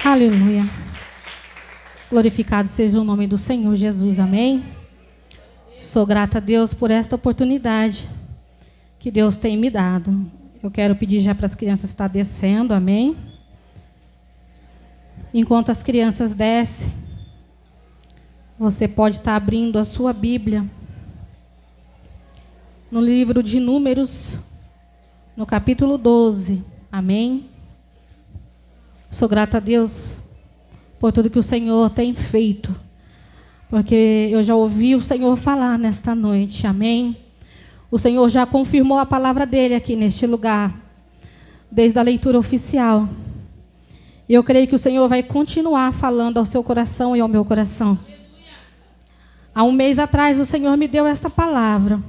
Aleluia. Glorificado seja o nome do Senhor Jesus, amém? Sou grata a Deus por esta oportunidade que Deus tem me dado. Eu quero pedir já para as crianças estar descendo, amém? Enquanto as crianças descem, você pode estar abrindo a sua Bíblia no livro de Números, no capítulo 12, amém? Sou grata a Deus por tudo que o Senhor tem feito, porque eu já ouvi o Senhor falar nesta noite, amém? O Senhor já confirmou a palavra dele aqui neste lugar, desde a leitura oficial. E eu creio que o Senhor vai continuar falando ao seu coração e ao meu coração. Há um mês atrás o Senhor me deu esta palavra.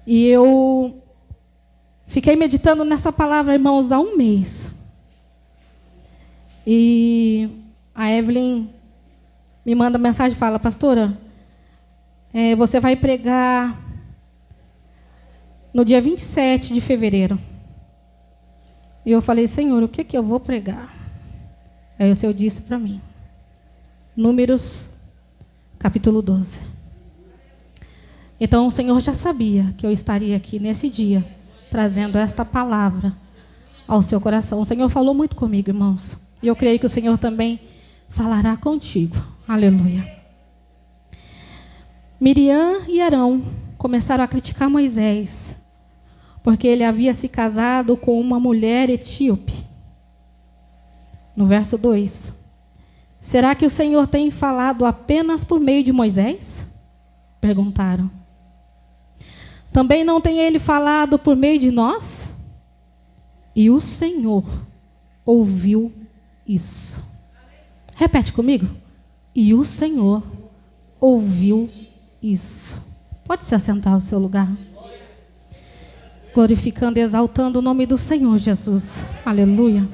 E eu fiquei meditando nessa palavra, irmãos, há um mês. E a Evelyn me manda mensagem e fala: pastora, você vai pregar no dia 27 de fevereiro. E eu falei: Senhor, o que eu vou pregar? Aí o Senhor disse para mim, Números, capítulo 12. Então o Senhor já sabia que eu estaria aqui nesse dia, trazendo esta palavra ao seu coração. O Senhor falou muito comigo, irmãos. E eu creio que o Senhor também falará contigo. Aleluia. Miriam e Arão começaram a criticar Moisés, porque ele havia se casado com uma mulher etíope. No verso 2. Será que o Senhor tem falado apenas por meio de Moisés? Perguntaram. Também não tem ele falado por meio de nós? E o Senhor ouviu isso. Repete comigo. E o Senhor ouviu isso. Pode se assentar ao seu lugar. Glorificando e exaltando o nome do Senhor Jesus. Aleluia.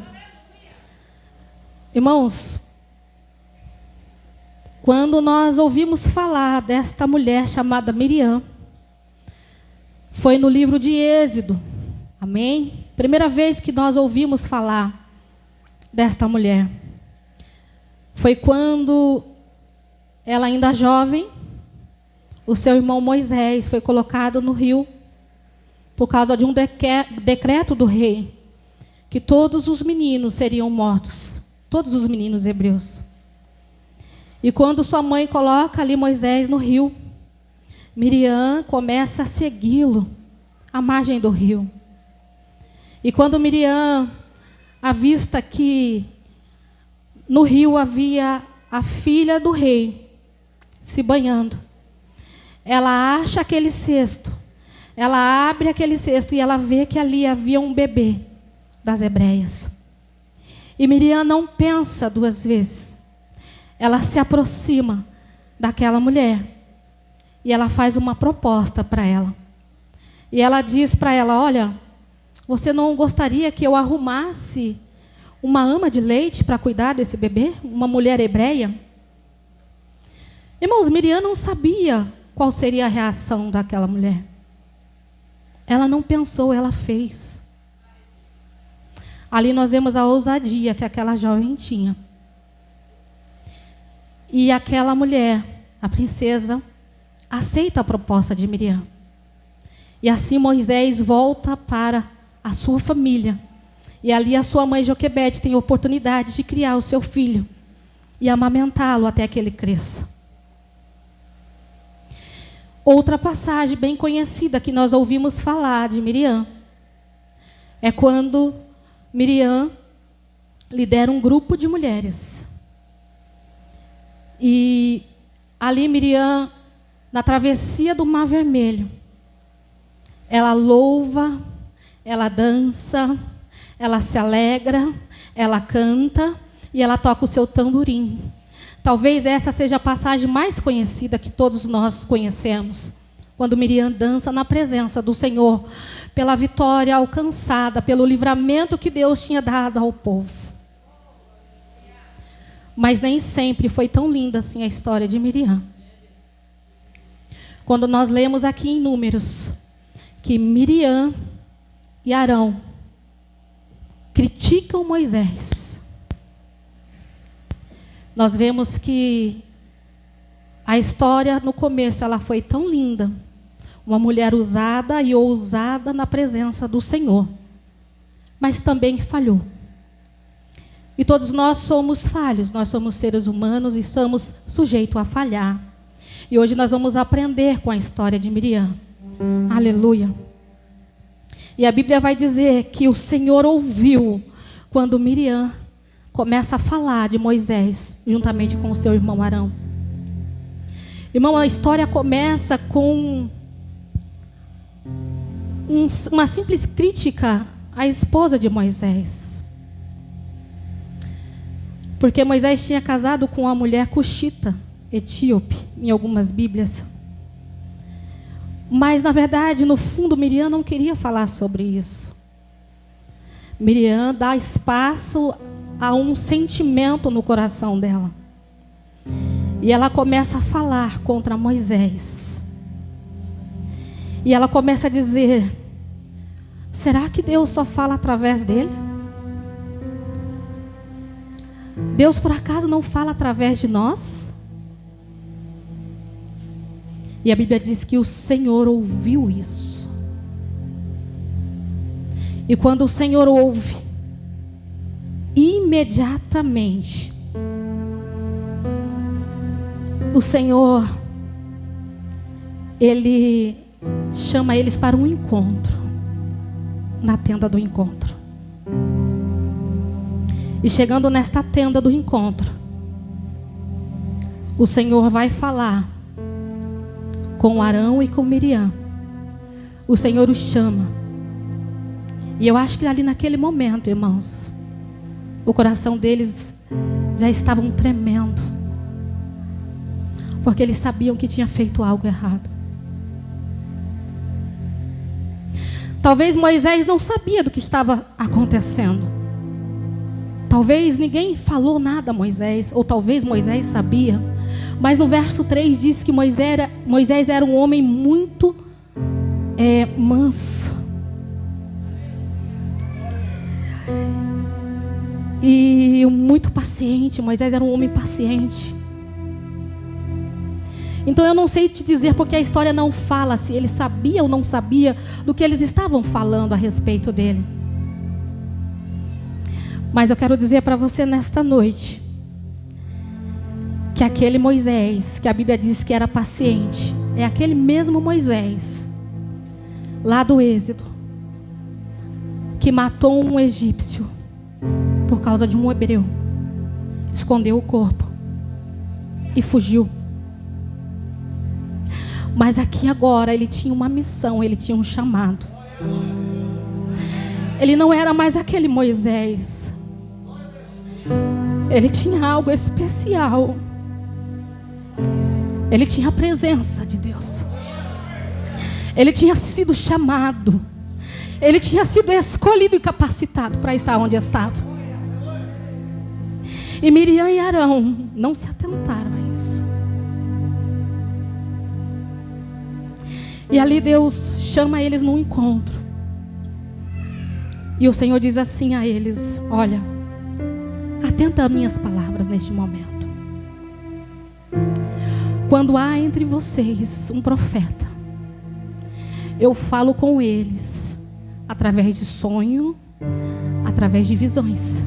Irmãos, quando nós ouvimos falar desta mulher chamada Miriam, foi no livro de Êxodo. Amém? Primeira vez que nós ouvimos falar desta mulher foi quando ela, ainda jovem, o seu irmão Moisés foi colocado no rio por causa de um decreto do rei, que todos os meninos seriam mortos, todos os meninos hebreus. E quando sua mãe coloca ali Moisés no rio, Miriam começa a segui-lo à margem do rio. E quando Miriam avista que no rio havia a filha do rei se banhando, ela acha aquele cesto, ela abre aquele cesto e ela vê que ali havia um bebê das hebreias. E Miriam não pensa duas vezes. Ela se aproxima daquela mulher e ela faz uma proposta para ela. E ela diz para ela: olha, você não gostaria que eu arrumasse uma ama de leite para cuidar desse bebê? Uma mulher hebreia? Irmãos, Miriam não sabia qual seria a reação daquela mulher. Ela não pensou, ela fez. Ali nós vemos a ousadia que aquela jovem tinha. E aquela mulher, a princesa, aceita a proposta de Miriam. E assim Moisés volta para a sua família. E ali a sua mãe Joquebede tem a oportunidade de criar o seu filho e amamentá-lo até que ele cresça. Outra passagem bem conhecida que nós ouvimos falar de Miriam é quando Miriam lidera um grupo de mulheres. E ali Miriam, na travessia do Mar Vermelho, ela louva, ela dança, ela se alegra, ela canta e ela toca o seu tamborim. Talvez essa seja a passagem mais conhecida que todos nós conhecemos, quando Miriam dança na presença do Senhor, pela vitória alcançada, pelo livramento que Deus tinha dado ao povo. Mas nem sempre foi tão linda assim a história de Miriam. Quando nós lemos aqui em Números que Miriam e Arão criticam Moisés, nós vemos que a história no começo ela foi tão linda. Uma mulher usada e ousada na presença do Senhor, mas também falhou. E todos nós somos falhos, nós somos seres humanos e estamos sujeitos a falhar. E hoje nós vamos aprender com a história de Miriam. Aleluia. E a Bíblia vai dizer que o Senhor ouviu quando Miriam começa a falar de Moisés, juntamente com o seu irmão Arão. Irmão, a história começa com uma simples crítica à esposa de Moisés. Porque Moisés tinha casado com uma mulher cuxita, etíope, em algumas Bíblias. Mas, na verdade, no fundo, Miriam não queria falar sobre isso. Miriam dá espaço a um sentimento no coração dela. E ela começa a falar contra Moisés. E ela começa a dizer: será que Deus só fala através dele? Deus por acaso não fala através de nós? E a Bíblia diz que o Senhor ouviu isso. E quando o Senhor ouve, imediatamente, o Senhor, Ele chama eles para um encontro, na tenda do encontro. E chegando nesta tenda do encontro, o Senhor vai falar com Arão e com Miriam. O Senhor os chama. E eu acho que ali naquele momento, irmãos, o coração deles já estavam tremendo, porque eles sabiam que tinha feito algo errado. Talvez Moisés não sabia do que estava acontecendo. Talvez ninguém falou nada a Moisés, ou talvez Moisés sabia. Mas no verso 3 diz que Moisés era um homem muito manso. E muito paciente. Moisés era um homem paciente. Então eu não sei te dizer, porque a história não fala se ele sabia ou não sabia do que eles estavam falando a respeito dele. Mas eu quero dizer para você nesta noite que aquele Moisés, que a Bíblia diz que era paciente, é aquele mesmo Moisés, lá do Êxodo, que matou um egípcio por causa de um hebreu, escondeu o corpo e fugiu. Mas aqui agora ele tinha uma missão, ele tinha um chamado. Ele não era mais aquele Moisés. Ele tinha algo especial. Ele tinha a presença de Deus. Ele tinha sido chamado. Ele tinha sido escolhido e capacitado para estar onde estava. E Miriam e Arão não se atentaram a isso. E ali Deus chama eles num encontro. E o Senhor diz assim a eles: olha, atenta às minhas palavras neste momento. Quando há entre vocês um profeta, eu falo com eles através de sonho, através de visões.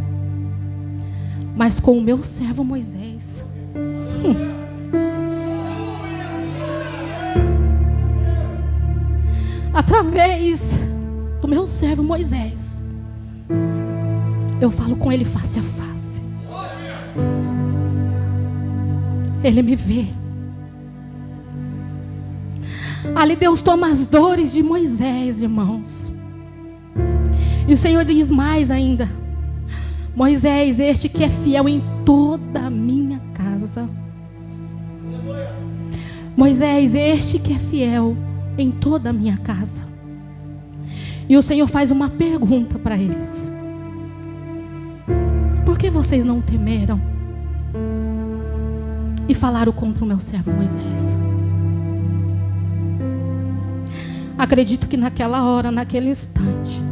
Mas com o meu servo Moisés, através do meu servo Moisés, eu falo com ele face a face. Ele me vê. Ali Deus toma as dores de Moisés, irmãos. E o Senhor diz mais ainda: Moisés, este que é fiel em toda a minha casa. Moisés, este que é fiel em toda a minha casa. E o Senhor faz uma pergunta para eles: por que vocês não temeram e falaram contra o meu servo Moisés? Acredito que naquela hora, naquele instante,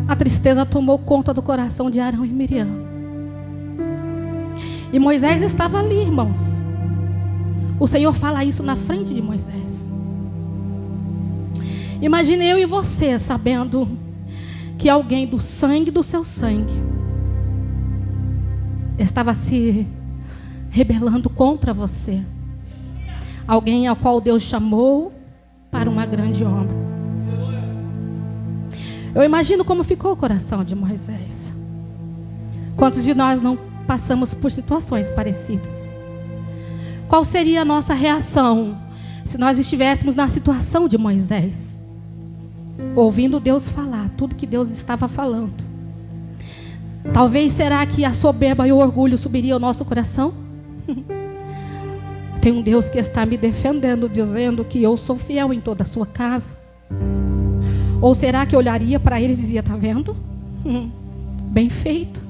a tristeza tomou conta do coração de Arão e Miriam. E Moisés estava ali, irmãos. O Senhor fala isso na frente de Moisés. Imagine eu e você sabendo que alguém do sangue do seu sangue estava se rebelando contra você. Alguém ao qual Deus chamou para uma grande obra. Eu imagino como ficou o coração de Moisés. Quantos de nós não passamos por situações parecidas? Qual seria a nossa reação se nós estivéssemos na situação de Moisés? Ouvindo Deus falar tudo que Deus estava falando. Talvez será que a soberba e o orgulho subiria ao nosso coração? Tem um Deus que está me defendendo, dizendo que eu sou fiel em toda a sua casa. Ou será que eu olharia para eles e dizia, está vendo? Bem feito.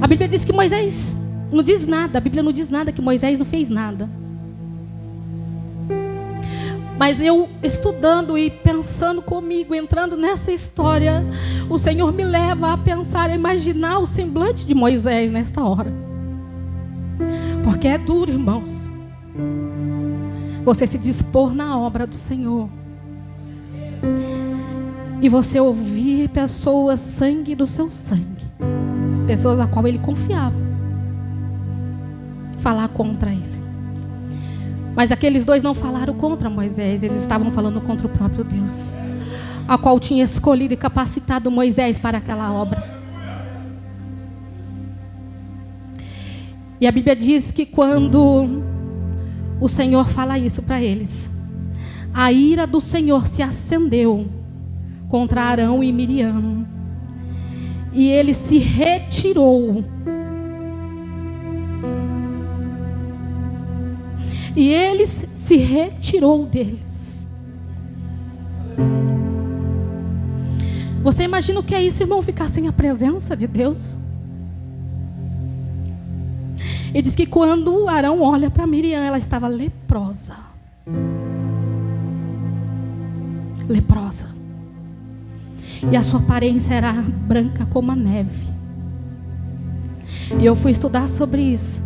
A Bíblia diz que Moisés não diz nada. A Bíblia não diz nada, que Moisés não fez nada. Mas eu estudando e pensando comigo, entrando nessa história, o Senhor me leva a pensar, a imaginar o semblante de Moisés nesta hora. Porque é duro, irmãos, você se dispor na obra do Senhor e você ouvir pessoas, sangue do seu sangue, pessoas a qual ele confiava, falar contra ele. Mas aqueles dois não falaram contra Moisés, eles estavam falando contra o próprio Deus, a qual tinha escolhido e capacitado Moisés para aquela obra. E a Bíblia diz que quando o Senhor fala isso para eles, a ira do Senhor se acendeu contra Arão e Miriam, e ele se retirou. E ele se retirou deles. Você imagina o que é isso, irmão? Ficar sem a presença de Deus? E diz que quando Arão olha para Miriam, ela estava leprosa. Leprosa. E a sua aparência era branca como a neve. E eu fui estudar sobre isso.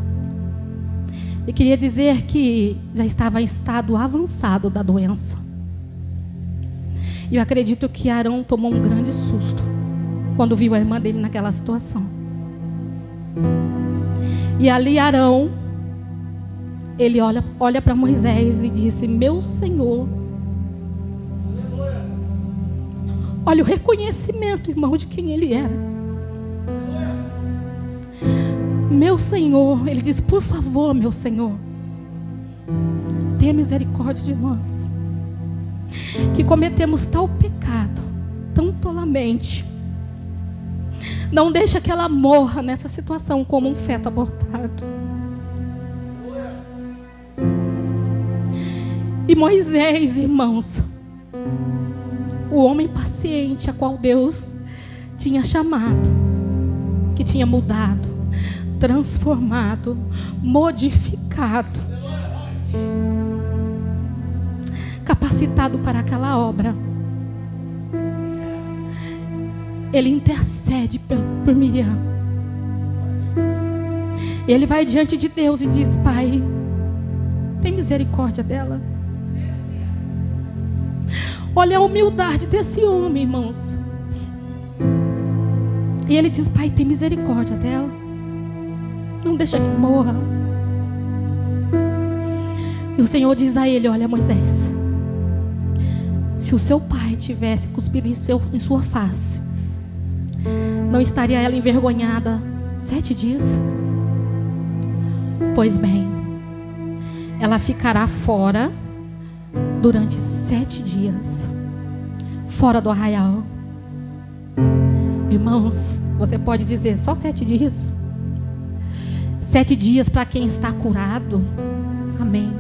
E queria dizer que já estava em estado avançado da doença. E eu acredito que Arão tomou um grande susto quando viu a irmã dele naquela situação. E ali Arão, ele olha para Moisés e disse, meu Senhor. Olha o reconhecimento, irmão, de quem ele era. Meu Senhor, ele diz, por favor, meu Senhor, tenha misericórdia de nós, que cometemos tal pecado, tão tolamente. Não deixa que ela morra nessa situação como um feto abortado. E Moisés, irmãos, o homem paciente a qual Deus tinha chamado, que tinha mudado, transformado, modificado, capacitado para aquela obra, ele intercede por Miriam. Ele vai diante de Deus e diz, Pai, tem misericórdia dela. Olha a humildade desse homem, irmãos. E ele diz, Pai, tem misericórdia dela. Não deixa que morra. E o Senhor diz a ele, olha Moisés, se o seu pai tivesse cuspido em sua face, não estaria ela envergonhada 7 dias? Pois bem, ela ficará fora durante 7 dias, fora do arraial. Irmãos, você pode dizer, só 7 dias? 7 dias para quem está curado, amém.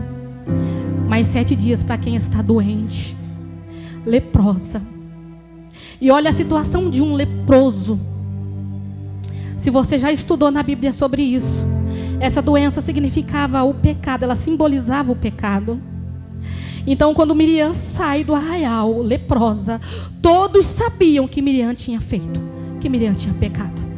Mas 7 dias para quem está doente, leprosa. E olha a situação de um leproso. Se você já estudou na Bíblia sobre isso, essa doença significava o pecado, ela simbolizava o pecado. Então quando Miriam sai do arraial, leprosa, todos sabiam que Miriam tinha feito, que Miriam tinha pecado.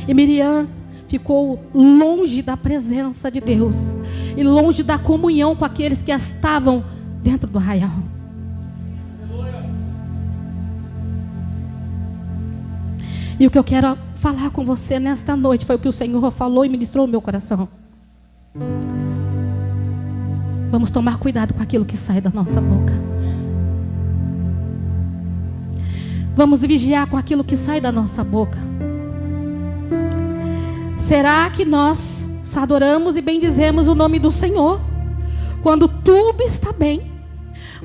E Miriam ficou longe da presença de Deus e longe da comunhão com aqueles que estavam dentro do arraial. E o que eu quero falar com você nesta noite foi o que o Senhor falou e ministrou no meu coração. Vamos tomar cuidado com aquilo que sai da nossa boca. Vamos vigiar com aquilo que sai da nossa boca. Será que nós só adoramos e bendizemos o nome do Senhor quando tudo está bem?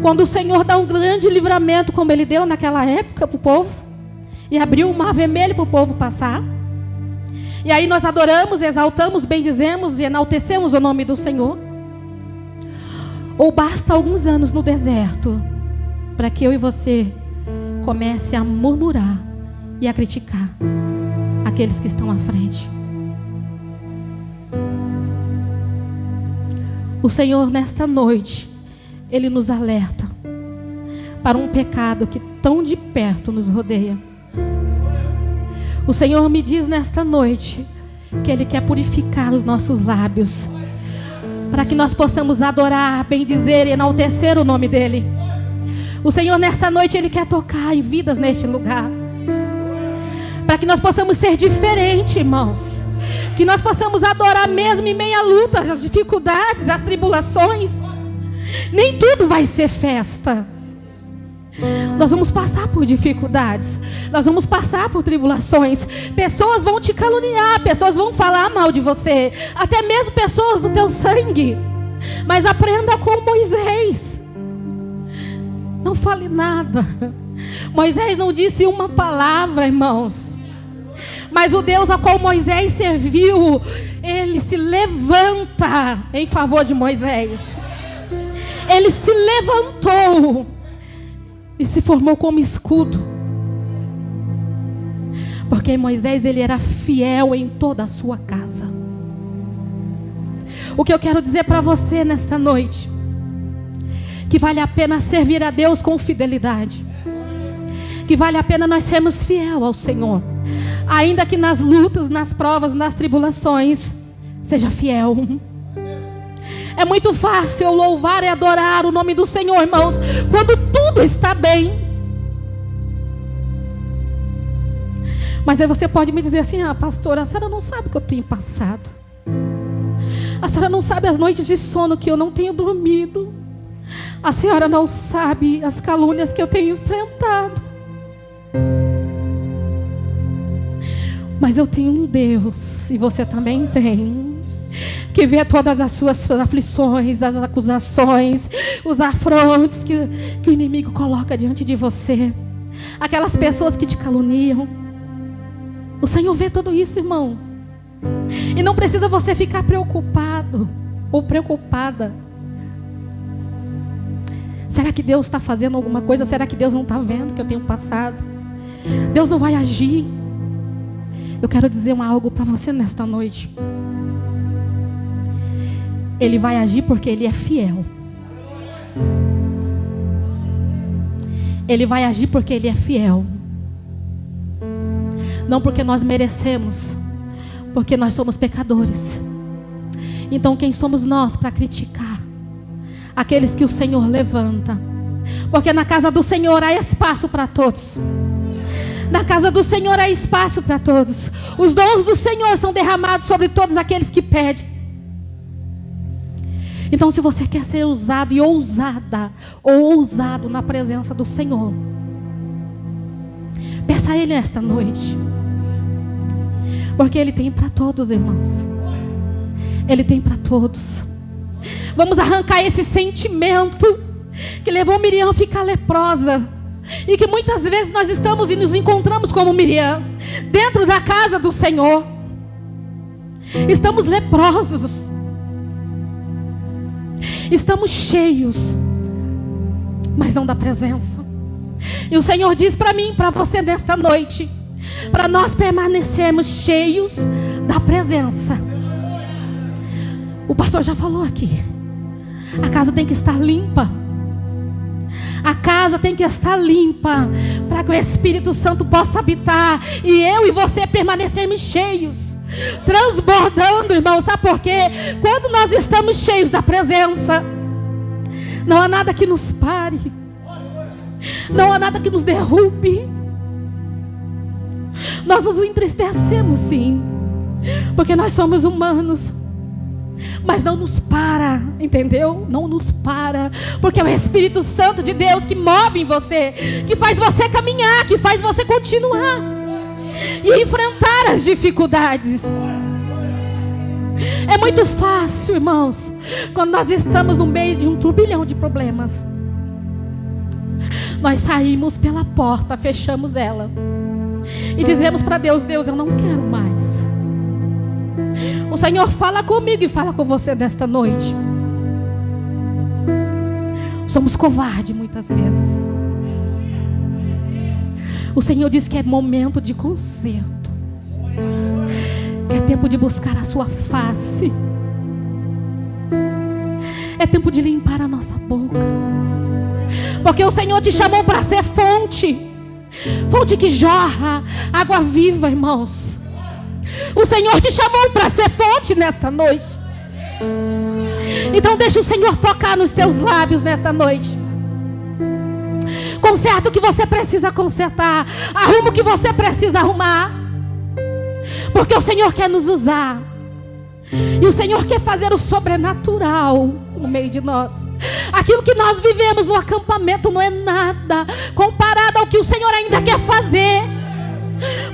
Quando o Senhor dá um grande livramento, como Ele deu naquela época para o povo, e abriu o mar vermelho para o povo passar? E aí nós adoramos, exaltamos, bendizemos e enaltecemos o nome do Senhor? Ou basta alguns anos no deserto para que eu e você comece a murmurar e a criticar aqueles que estão à frente? O Senhor nesta noite, Ele nos alerta para um pecado que tão de perto nos rodeia. O Senhor me diz nesta noite que Ele quer purificar os nossos lábios, para que nós possamos adorar, bendizer e enaltecer o nome dEle. O Senhor nessa noite, Ele quer tocar em vidas neste lugar, para que nós possamos ser diferentes, irmãos. Que nós possamos adorar mesmo em meio à luta, às dificuldades, às tribulações. Nem tudo vai ser festa. Nós vamos passar por dificuldades, nós vamos passar por tribulações. Pessoas vão te caluniar, pessoas vão falar mal de você, até mesmo pessoas do teu sangue. Mas aprenda com Moisés. Não fale nada. Moisés não disse uma palavra, irmãos. Mas o Deus a qual Moisés serviu, Ele se levanta em favor de Moisés. Ele se levantou e se formou como escudo. Porque Moisés, ele era fiel em toda a sua casa. O que eu quero dizer para você nesta noite, que vale a pena servir a Deus com fidelidade, que vale a pena nós sermos fiel ao Senhor, ainda que nas lutas, nas provas, nas tribulações. Seja fiel. É muito fácil eu louvar e adorar o nome do Senhor, irmãos, quando tudo está bem. Mas aí você pode me dizer assim: ah, pastora, a senhora não sabe o que eu tenho passado. A senhora não sabe as noites de sono que eu não tenho dormido. A senhora não sabe as calúnias que eu tenho enfrentado. Mas eu tenho um Deus, e você também tem, que vê todas as suas aflições, as acusações, os afrontes que o inimigo coloca diante de você, aquelas pessoas que te caluniam. O Senhor vê tudo isso, irmão. E não precisa você ficar preocupado ou preocupada. Será que Deus está fazendo alguma coisa? Será que Deus não está vendo o que eu tenho passado? Deus não vai agir? Eu quero dizer algo para você nesta noite. Ele vai agir porque Ele é fiel. Ele vai agir porque Ele é fiel. Não porque nós merecemos, porque nós somos pecadores. Então quem somos nós para criticar aqueles que o Senhor levanta? Porque na casa do Senhor há espaço para todos. Na casa do Senhor há espaço para todos. Os dons do Senhor são derramados sobre todos aqueles que pedem. Então, se você quer ser usado e ousada ou ousado na presença do Senhor, peça a Ele esta noite. Porque Ele tem para todos, irmãos. Ele tem para todos. Vamos arrancar esse sentimento que levou Miriam a ficar leprosa. E que muitas vezes nós estamos e nos encontramos como Miriam, dentro da casa do Senhor. Estamos leprosos. Estamos cheios, mas não da presença. E o Senhor diz para mim, para você nesta noite, para nós permanecermos cheios da presença. O pastor já falou aqui. A casa tem que estar limpa. A casa tem que estar limpa para que o Espírito Santo possa habitar e eu e você permanecermos cheios, transbordando, irmão. Sabe por quê? Quando nós estamos cheios da presença, não há nada que nos pare, não há nada que nos derrube. Nós nos entristecemos, sim, porque nós somos humanos, mas não nos para, entendeu? Não nos para, porque é o Espírito Santo de Deus que move em você, que faz você caminhar, que faz você continuar e enfrentar as dificuldades. É muito fácil, irmãos, quando nós estamos no meio de um turbilhão de problemas, nós saímos pela porta, fechamos ela e dizemos para Deus: Deus, eu não quero mais. O Senhor fala comigo e fala com você nesta noite. Somos covardes muitas vezes. O Senhor diz que é momento de conserto, que é tempo de buscar a sua face, é tempo de limpar a nossa boca, porque o Senhor te chamou para ser fonte, fonte que jorra água viva, irmãos. O Senhor te chamou para ser fonte nesta noite. Então deixa o Senhor tocar nos seus lábios nesta noite. Conserta o que você precisa consertar, arruma o que você precisa arrumar, porque o Senhor quer nos usar, e o Senhor quer fazer o sobrenatural no meio de nós. Aquilo que nós vivemos no acampamento não é nada comparado ao que o Senhor ainda quer fazer,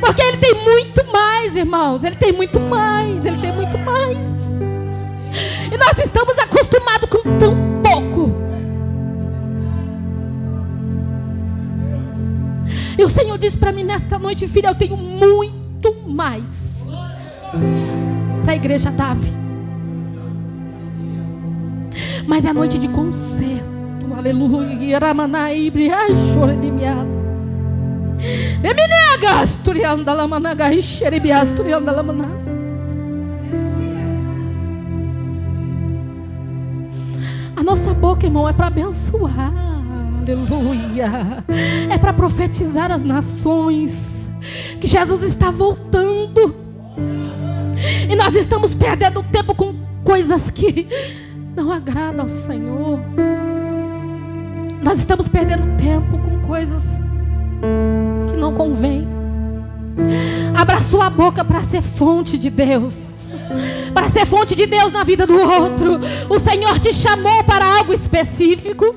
porque Ele tem muito mais, irmãos. Ele tem muito mais, Ele tem muito mais, e nós estamos acostumados com tão pouco. E o Senhor disse para mim nesta noite: filha, eu tenho muito mais para a igreja Davi, mas é noite de conserto. Aleluia. A nossa boca, irmão, é para abençoar. Aleluia. É para profetizar as nações que Jesus está voltando, e nós estamos perdendo tempo com coisas que não agradam ao Senhor. Nós estamos perdendo tempo com coisas que não convém. Abra sua boca para ser fonte de Deus, para ser fonte de Deus na vida do outro. O Senhor te chamou para algo específico,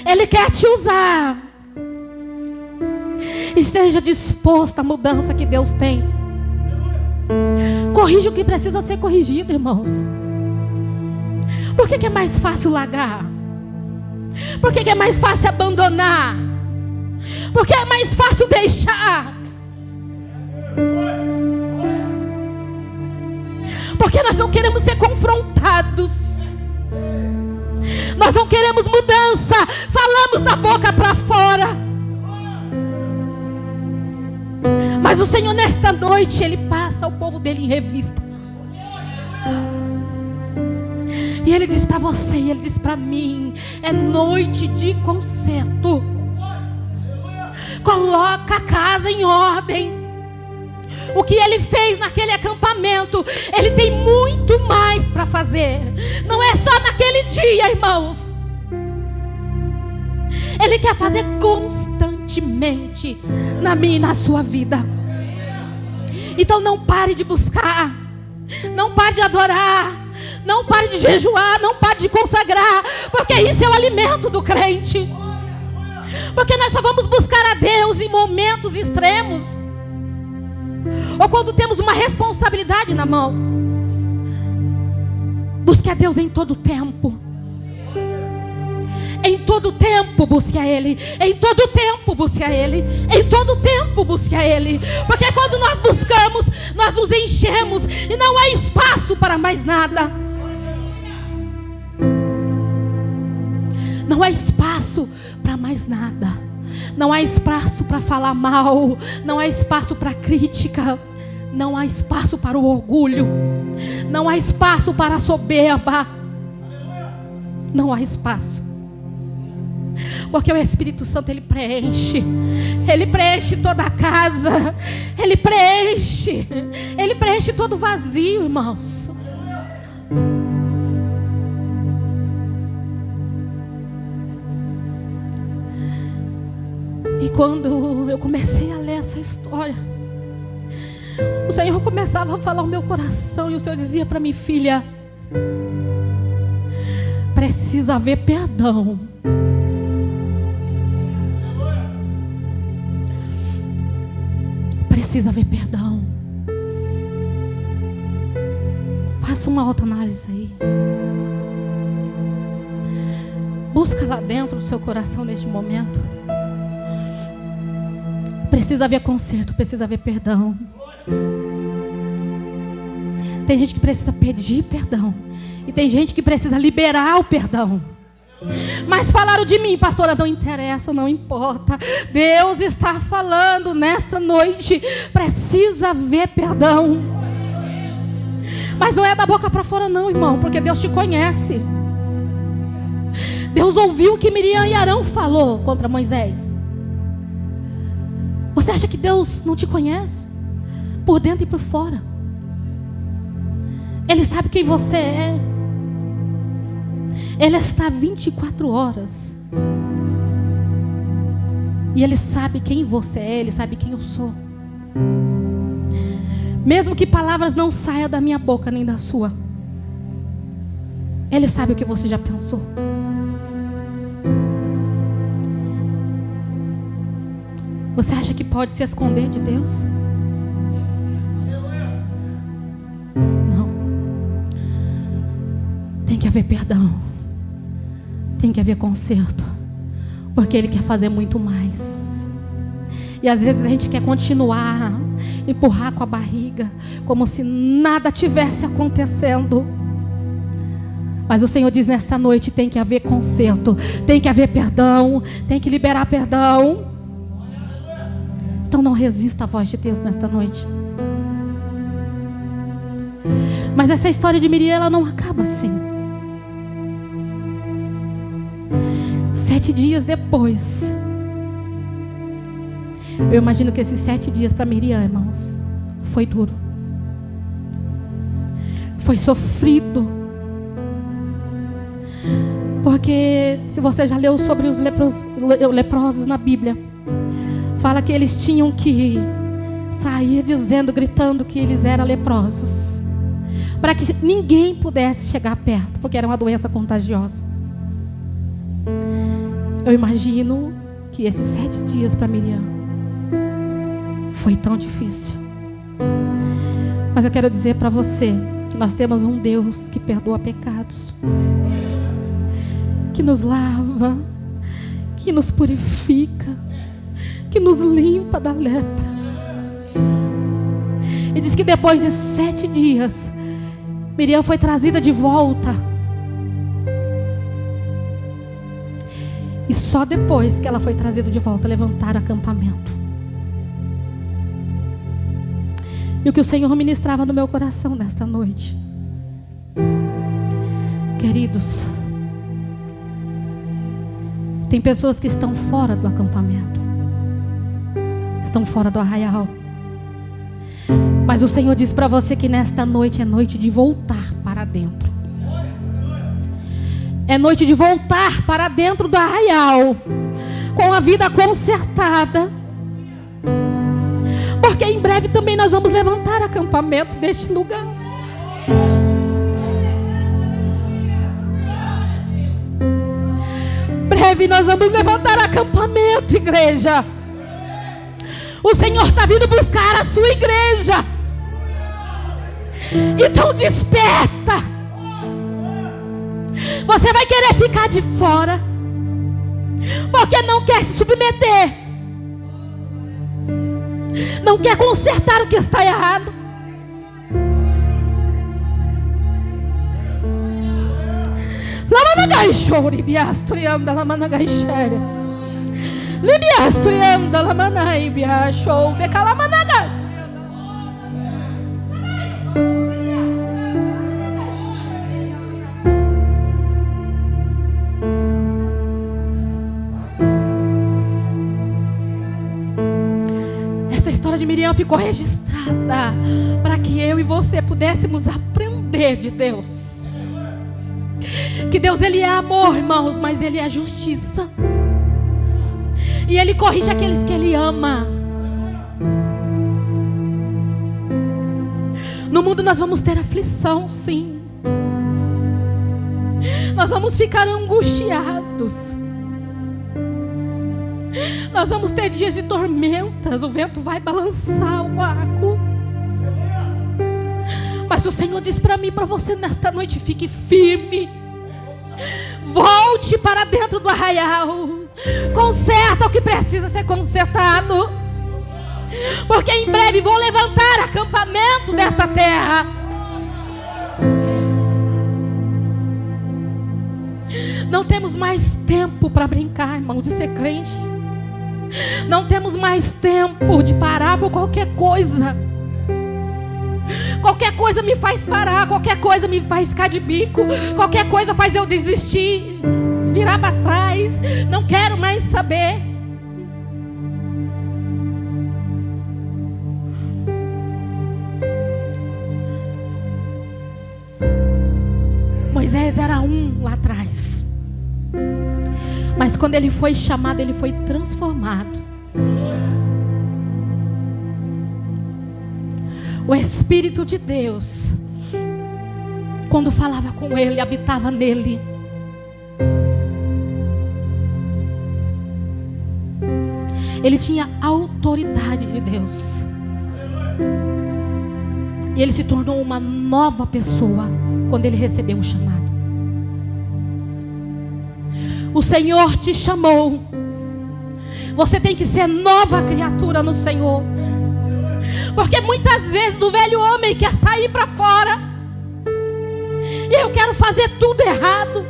Ele quer te usar. Esteja disposto à mudança que Deus tem. Corrija o que precisa ser corrigido, irmãos. Por que é mais fácil largar? Por que é mais fácil abandonar? Por que é mais fácil deixar? Porque nós não queremos ser confrontados, nós não queremos mudança. Falamos da boca para fora, mas o Senhor nesta noite, Ele passa o povo dele em revista, e Ele diz para você, e Ele diz para mim: é noite de conserto. Coloca a casa em ordem. O que Ele fez naquele acampamento, Ele tem muito mais para fazer. Não é só naquele dia, irmãos. Ele quer fazer constantemente na minha e na sua vida. Então não pare de buscar, não pare de adorar, não pare de jejuar, não pare de consagrar, porque isso é o alimento do crente. Porque nós só vamos buscar a Deus em momentos extremos, ou quando temos uma responsabilidade na mão. Busque a Deus em todo tempo. Em todo tempo busque a Ele. Em todo tempo busque a Ele. Em todo tempo busque a Ele. Porque quando nós buscamos, nós nos enchemos e não há espaço para mais nada. Não há espaço para mais nada. Não há espaço para falar mal. Não há espaço para crítica. Não há espaço para o orgulho. Não há espaço para a soberba. Não há espaço. Porque o Espírito Santo, Ele preenche toda a casa, Ele preenche todo vazio, irmãos. E quando eu comecei a ler essa história, o Senhor começava a falar ao meu coração, e o Senhor dizia para mim: filha, precisa haver perdão. Precisa haver perdão. Faça uma autoanálise aí. Busca lá dentro do seu coração neste momento. Precisa haver conserto, precisa haver perdão. Tem gente que precisa pedir perdão, e tem gente que precisa liberar o perdão. Mas falaram de mim, pastora, não interessa, não importa. Deus está falando nesta noite. Precisa haver perdão. Mas não é da boca para fora não, irmão, porque Deus te conhece. Deus ouviu o que Miriam e Arão falou contra Moisés. Você acha que Deus não te conhece? Por dentro e por fora. Ele sabe quem você é. Ele está 24 horas. E Ele sabe quem você é. Ele sabe quem eu sou. Mesmo que palavras não saiam da minha boca nem da sua, Ele sabe o que você já pensou. Você acha que pode se esconder de Deus? Não. Tem que haver perdão. Tem que haver conserto. Porque Ele quer fazer muito mais. E às vezes a gente quer continuar, empurrar com a barriga, como se nada tivesse acontecendo. Mas o Senhor diz nesta noite: tem que haver conserto, tem que haver perdão, tem que liberar perdão. Então não resista à voz de Deus nesta noite. Mas essa história de Miriam, ela não acaba assim. 7 dias depois, eu imagino que esses 7 dias para Miriam, irmãos, foi duro, foi sofrido. Porque se você já leu sobre os leprosos na Bíblia, fala que eles tinham que sair dizendo, gritando que eles eram leprosos, para que ninguém pudesse chegar perto, porque era uma doença contagiosa. Eu imagino que esses 7 dias para Miriam foi tão difícil. Mas eu quero dizer para você que nós temos um Deus que perdoa pecados, que nos lava, que nos purifica, que nos limpa da lepra. E diz que depois de 7 dias, Miriam foi trazida de volta. E só depois que ela foi trazida de volta, levantaram acampamento. E o que o Senhor ministrava no meu coração nesta noite, queridos, tem pessoas que estão fora do acampamento, estão fora do arraial. Mas o Senhor diz para você que nesta noite é noite de voltar para dentro. É noite de voltar para dentro do arraial, com a vida consertada. Porque em breve também nós vamos levantar acampamento deste lugar. Breve nós vamos levantar acampamento, igreja. O Senhor está vindo buscar a sua igreja. Então desperta. Você vai querer ficar de fora, porque não quer se submeter, não quer consertar o que está errado. ficou registrada para que eu e você pudéssemos aprender de Deus. Que Deus, Ele é amor, irmãos, mas Ele é justiça. E Ele corrige aqueles que Ele ama. No mundo nós vamos ter aflição, sim. Nós vamos ficar angustiados. Nós vamos ter dias de tormentas. O vento vai balançar o barco. Mas o Senhor diz para mim e para você nesta noite: fique firme. Volte para dentro do arraial. Conserta o que precisa ser consertado. Porque em breve vou levantar acampamento desta terra. Não temos mais tempo para brincar, irmãos, de ser crente. Não temos mais tempo de parar por qualquer coisa. Qualquer coisa me faz parar, qualquer coisa me faz ficar de bico, qualquer coisa faz eu desistir, virar para trás. Não quero mais saber. Moisés era um lá atrás, mas quando ele foi chamado, ele foi transformado. O Espírito de Deus, quando falava com ele, habitava nele. Ele tinha a autoridade de Deus. E ele se tornou uma nova pessoa quando ele recebeu o chamado. O Senhor te chamou. Você tem que ser nova criatura no Senhor. Porque muitas vezes o velho homem quer sair para fora. E eu quero fazer tudo errado.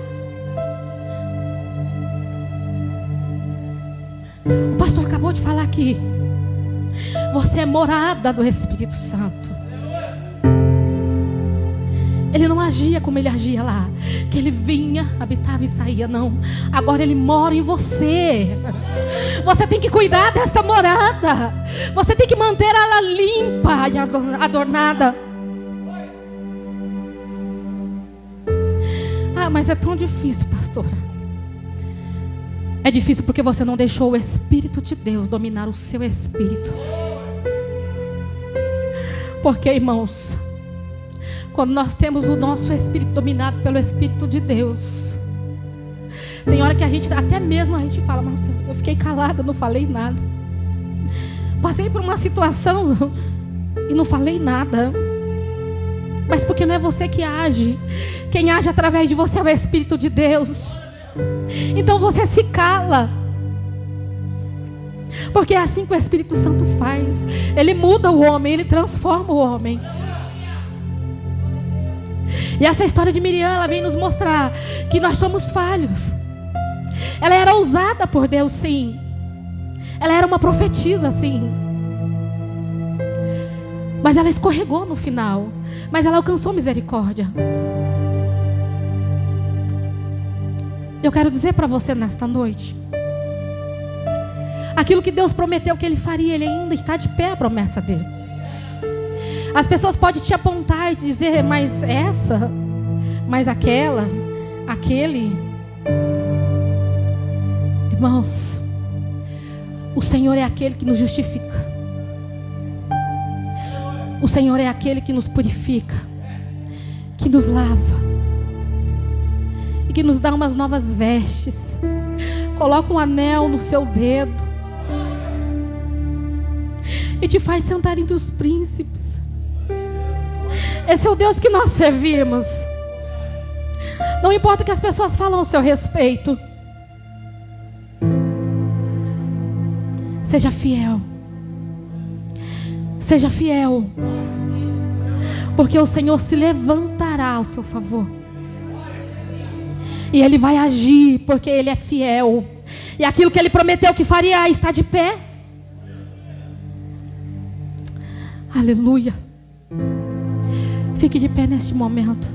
O pastor acabou de falar aqui. Você é morada do Espírito Santo. Ele não agia como ele agia lá, que ele vinha, habitava e saía, não. Agora ele mora em você. Você tem que cuidar desta morada. Você tem que manter ela limpa e adornada. Ah, mas é tão difícil, pastora. É difícil porque você não deixou o Espírito de Deus dominar o seu espírito. Porque, irmãos, quando nós temos o nosso espírito dominado pelo Espírito de Deus, tem hora que a gente, até mesmo a gente fala: mas eu fiquei calada, não falei nada. Passei por uma situação e não falei nada. Mas porque não é você que age. Quem age através de você é o Espírito de Deus. Então você se cala. Porque é assim que o Espírito Santo faz. Ele muda o homem, ele transforma o homem. E essa história de Miriam, ela vem nos mostrar que nós somos falhos. Ela era usada por Deus, sim. Ela era uma profetisa, sim. Mas ela escorregou no final. Mas ela alcançou misericórdia. Eu quero dizer para você nesta noite: aquilo que Deus prometeu que Ele faria, Ele ainda está de pé, a promessa dEle. As pessoas podem te apontar e dizer: mas essa, mas aquela, aquele. Irmãos, o Senhor é aquele que nos justifica. O Senhor é aquele que nos purifica, que nos lava e que nos dá umas novas vestes. Coloca um anel no seu dedo e te faz sentar entre os príncipes. Esse é o Deus que nós servimos. Não importa o que as pessoas falam ao seu respeito. Seja fiel. Seja fiel. Porque o Senhor se levantará ao seu favor. E Ele vai agir, porque Ele é fiel. E aquilo que Ele prometeu que faria está de pé. Aleluia. Fique de pé neste momento.